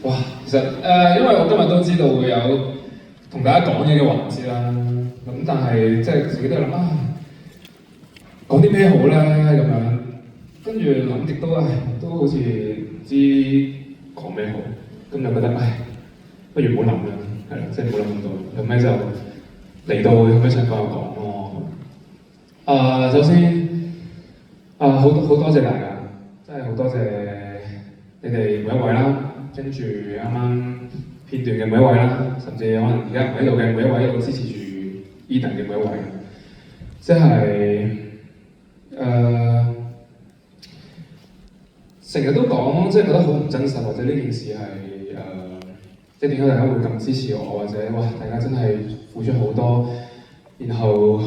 哇，其實因為我今日都知道會有同大家講嘢嘅環節啦，咁但係即係自己都諗啊，講啲咩好咧咁樣，跟住諗極都好似唔知講咩好，咁就覺得不如唔好諗啦，係啦，即係唔好諗咁多，有咩就嚟到有咩想講就講咯。首先好多謝大家，真係好多謝你哋每一位啦。跟住啱啱片段嘅每一位啦，甚至可能而家唔喺度嘅每一位都支持住 Eden 嘅每一位，即係成日都講，即係覺得好唔真實，或者呢件事係即係點解大家會咁支持我，或者哇大家真係付出好多，然後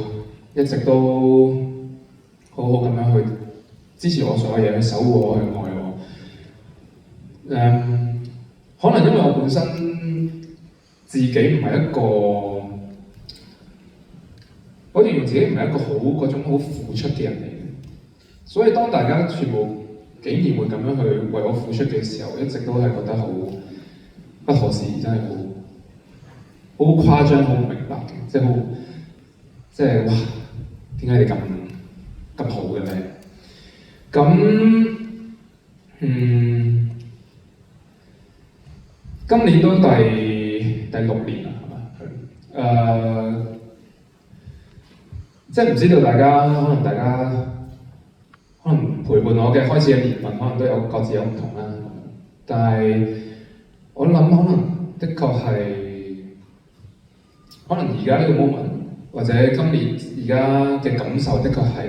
一直都好好咁樣去支持我所有嘢，去守護我，去愛我。可能因為我本身自己唔係一個，我形容自己唔係一個好嗰種好付出嘅人嚟嘅，所以當大家全部竟然會咁樣去為我付出嘅時候，一直都係覺得好不可思議，真係好誇張，好唔明白嘅，即係哇，點解你咁好嘅咧？咁今年都第6年啦，係嘛？即係唔知道大家可能陪伴我嘅開始嘅年份，可能都有各自有唔同啦。但係我諗可能的確係，可能而家呢個 moment 或者今年而家嘅感受，的確係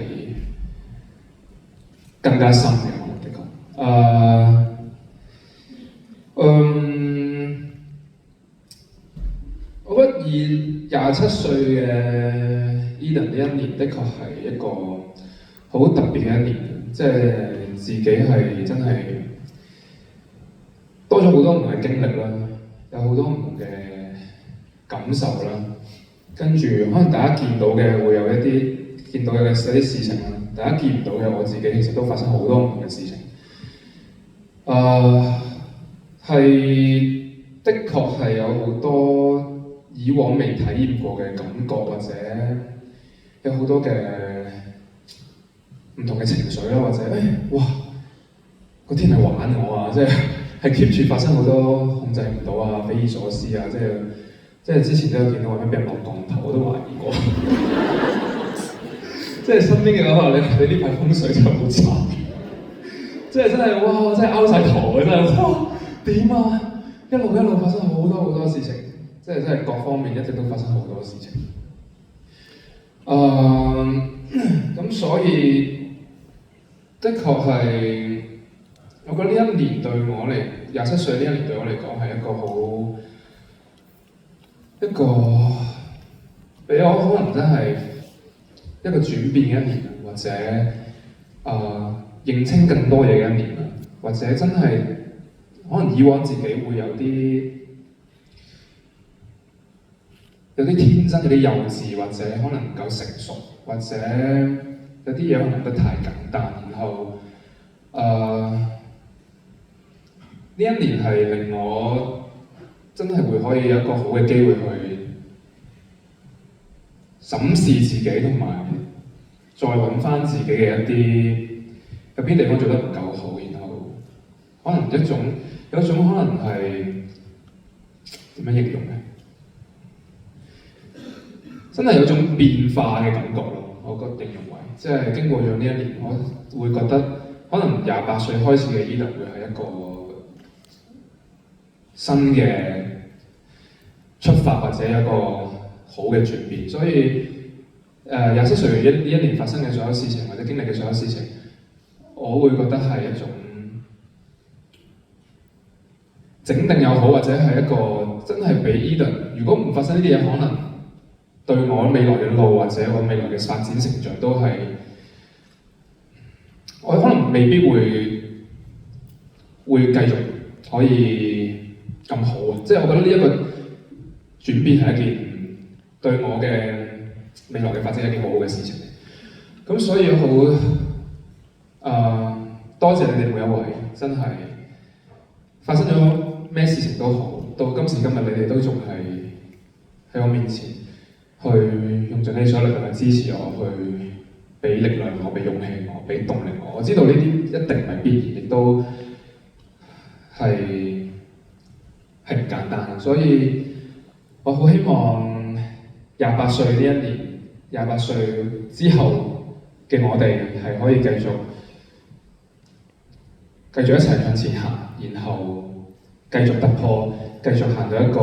更加深嘅，可能的確。我覺得以27歲嘅 Eden 呢一年，的確係一個好特別嘅一年，即係自己係真係多咗好多唔同嘅經歷啦，有好多唔同嘅感受啦，跟住可能大家見到嘅會有一啲見到嘅一啲事情啦，大家見唔到嘅我自己其實都發生好多唔同嘅事情，係的確係有好多以往未體驗過嘅感覺，或者有好多嘅唔同嘅情緒啦，或者哇個天係玩我啊，即係 keep 住發生好多控制唔到啊，匪夷所思啊，即係之前都有見到話咩俾人落降頭，我都懷疑過。即係身邊嘅可能你呢排風水真係好差，即係真係哇，真係拗晒頭啊，真係哇點啊！一路發生好多事情，即係真係各方面一直都發生好多事情。咁所以的確係，我覺得呢一年對我嚟27歲呢一年對我嚟講係一個俾我可能真係一個轉變嘅一年，或者認清更多嘢嘅一年，或者真係可能以往自己會有啲天真、有啲幼稚，或者可能唔夠成熟，或者有啲嘢可能諗得太簡單，然後呢一年係令我真係會可以有一個好嘅機會去審視自己，同埋再揾翻自己嘅有邊地方做得唔夠好，然後可能有一種可能係點樣形容咧？真係有種變化嘅感覺咯，我覺得形容為，即係經過咗呢一年，我會覺得可能28歲開始嘅 Eden 會係一個新嘅出發，或者一個好嘅轉變。所以27歲呢一年發生嘅所有事情，或者經歷嘅所有事情，我會覺得係一種整定又好，或者係一個真係俾 Eden，如果唔發生呢啲嘢，可能對我未來嘅路，或者我未來嘅發展成長都係，我可能未必會繼續可以咁好啊！即係我覺得呢一個轉變係一件對我嘅未來嘅發展係一件好好嘅事情。咁所以好多謝你哋每一位，真係發生咗咩事情前都好，到今時今日你哋都仲係喺我面前，去用盡你所有力量去支持我，去俾力量我，俾勇氣我，俾動力我。我知道呢啲一定唔係必然，亦都係唔簡單，所以我好希望28歲呢一年，28歲之後嘅我哋係可以繼續一齊向前行，然後繼續突破，繼續行到一個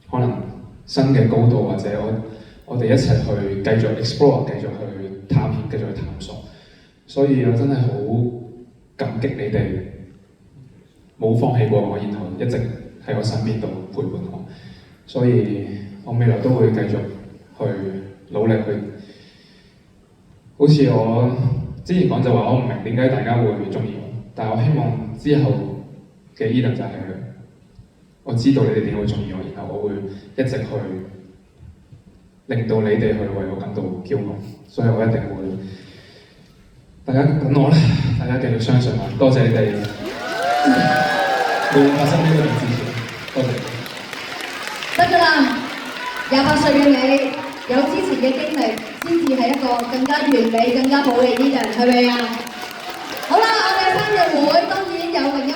可能新嘅高度，或者我哋一齊去繼續 explore， 繼續去探險，繼續去探索。所以我真係好感激你哋冇放棄過我，然後一直喺我身邊度陪伴我。所以我未來都會繼續去努力去，好似我之前講就話我唔明點解大家會鍾意我，但係我希望之後嘅 Eden 就係我知道你哋點會鍾意我，然後我會一直去令到你哋去為我感到驕傲，所以我一定會，大家等我啦，大家繼續相信我，多謝你哋會發生呢個支持，多謝。得㗎啦，28歲嘅你有之前嘅經歷，先至係一個更加完美、更加好嘅 Eden，係咪啊？好啦，我哋生日會當然有另一